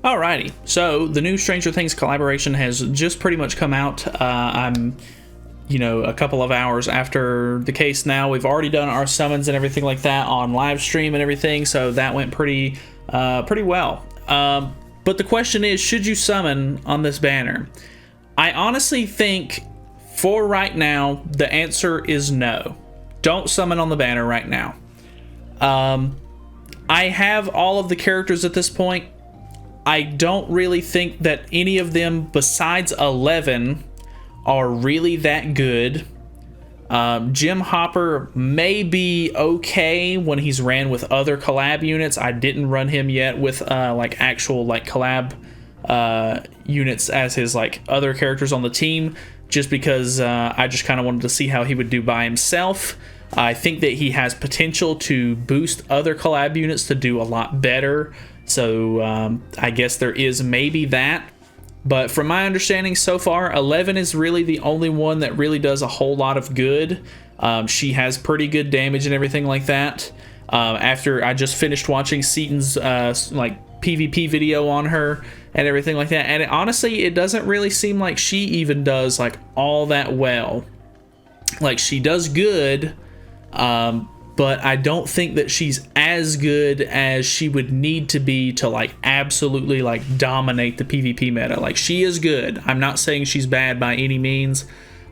Alrighty, so the new Stranger Things collaboration has just pretty much come out. I'm, a couple of hours after the case now. We've already done our summons and everything like that on live stream and everything, so that went pretty well. But the question is, should you summon on this banner? I honestly think, for right now, the answer is no. Don't summon on the banner right now. I have all of the characters at this point. I don't really think that any of them besides 11 are really that good. Jim Hopper may be okay when he's ran with other collab units. I didn't run him yet with actual collab units as his other characters on the team, just because I just kind of wanted to see how he would do by himself. I think that he has potential to boost other collab units to do a lot better. So I guess there is maybe that. But from my understanding so far, 11 is really the only one that really does a whole lot of good. She has pretty good damage and everything like that. After I just finished watching Seaton's PvP video on her and everything like that. And honestly, it doesn't really seem like she even does all that well. She does good, but I don't think that she's as good as she would need to be to absolutely dominate the PvP meta. She is good. I'm not saying she's bad by any means.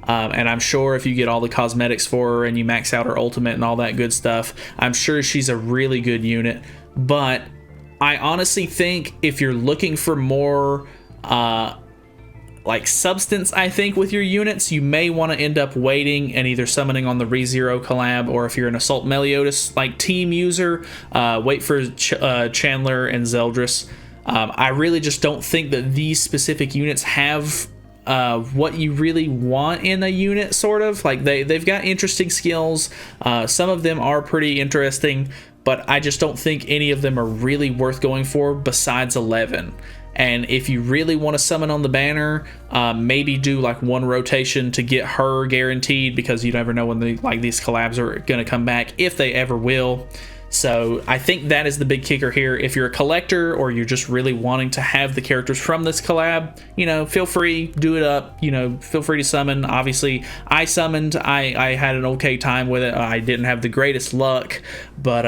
And I'm sure if you get all the cosmetics for her and you max out her ultimate and all that good stuff, I'm sure she's a really good unit. But I honestly think if you're looking for more substance, I think, with your units, you may want to end up waiting and either summoning on the ReZero collab, or if you're an Assault Meliodas team user, wait for Chandler and Zeldris. I really just don't think that these specific units have what you really want in a unit, sort of. They've got interesting skills. Some of them are pretty interesting, but I just don't think any of them are really worth going for besides 11. And if you really want to summon on the banner, maybe do one rotation to get her guaranteed, because you never know when these collabs are going to come back, if they ever will. So I think that is the big kicker here. If you're a collector or you're just really wanting to have the characters from this collab, feel free, do it up, feel free to summon. Obviously, I summoned, I had an okay time with it. I didn't have the greatest luck, but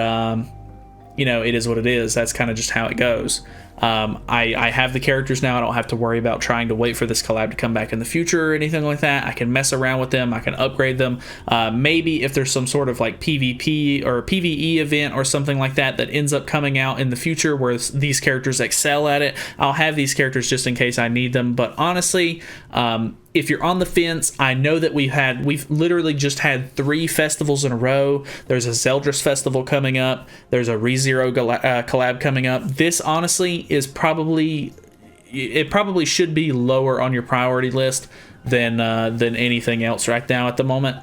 it is what it is. That's kind of just how it goes. I have the characters now. I don't have to worry about trying to wait for this collab to come back in the future or anything like that. I can mess around with them. I can upgrade them. Maybe if there's some sort of PvP or PvE event or something like that that ends up coming out in the future where these characters excel at it, I'll have these characters just in case I need them. But honestly, if you're on the fence, I know that we've literally just had 3 festivals in a row. There's a Zeldris festival coming up. There's a ReZero collab coming up. This honestly is probably should be lower on your priority list than anything else right now at the moment,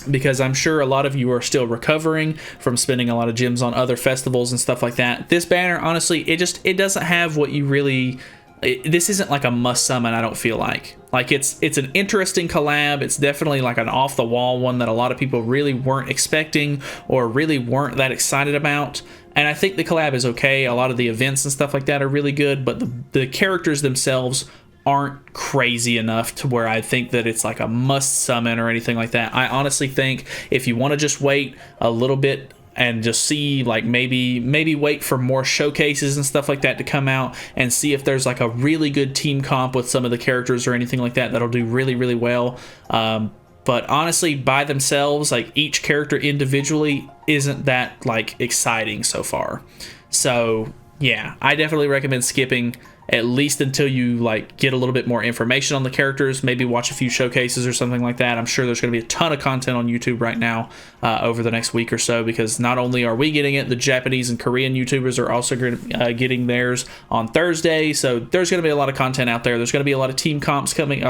because I'm sure a lot of you are still recovering from spending a lot of gems on other festivals and stuff like that. This banner, honestly, it doesn't have what you really. This isn't a must summon. I don't feel like it's an interesting collab. It's definitely an off the wall one that a lot of people really weren't expecting or really weren't that excited about. And I think the collab is okay. A lot of the events and stuff like that are really good, but the characters themselves aren't crazy enough to where I think that it's a must summon or anything like that. I honestly think if you want to just wait a little bit and just see maybe wait for more showcases and stuff like that to come out and see if there's a really good team comp with some of the characters or anything like that that'll do really, really well. But honestly, by themselves, each character individually isn't that exciting so far. So yeah, I definitely recommend skipping at least until you get a little bit more information on the characters. Maybe watch a few showcases or something like that. I'm sure there's going to be a ton of content on YouTube right now over the next week or so, because not only are we getting it, the Japanese and Korean YouTubers are also getting theirs on Thursday. So there's going to be a lot of content out there. There's going to be a lot of team comps coming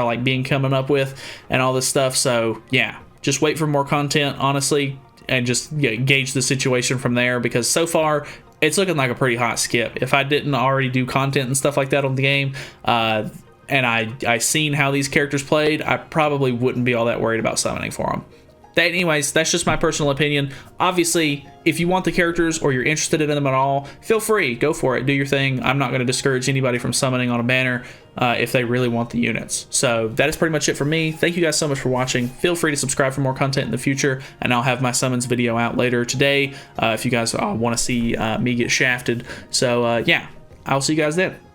coming up with and all this stuff. So yeah, just wait for more content, honestly, and just gauge the situation from there, because so far it's looking like a pretty hot skip. If I didn't already do content and stuff like that on the game, and I seen how these characters played, I probably wouldn't be all that worried about summoning for them. anyways, that's just my personal opinion. Obviously, if you want the characters or you're interested in them at all, feel free, go for it, do your thing. I'm not going to discourage anybody from summoning on a banner if they really want the units. So that is pretty much it for me. Thank you guys so much for watching. Feel free to subscribe for more content in the future, and I'll have my summons video out later today if you guys want to see me get shafted. So yeah, I'll see you guys then.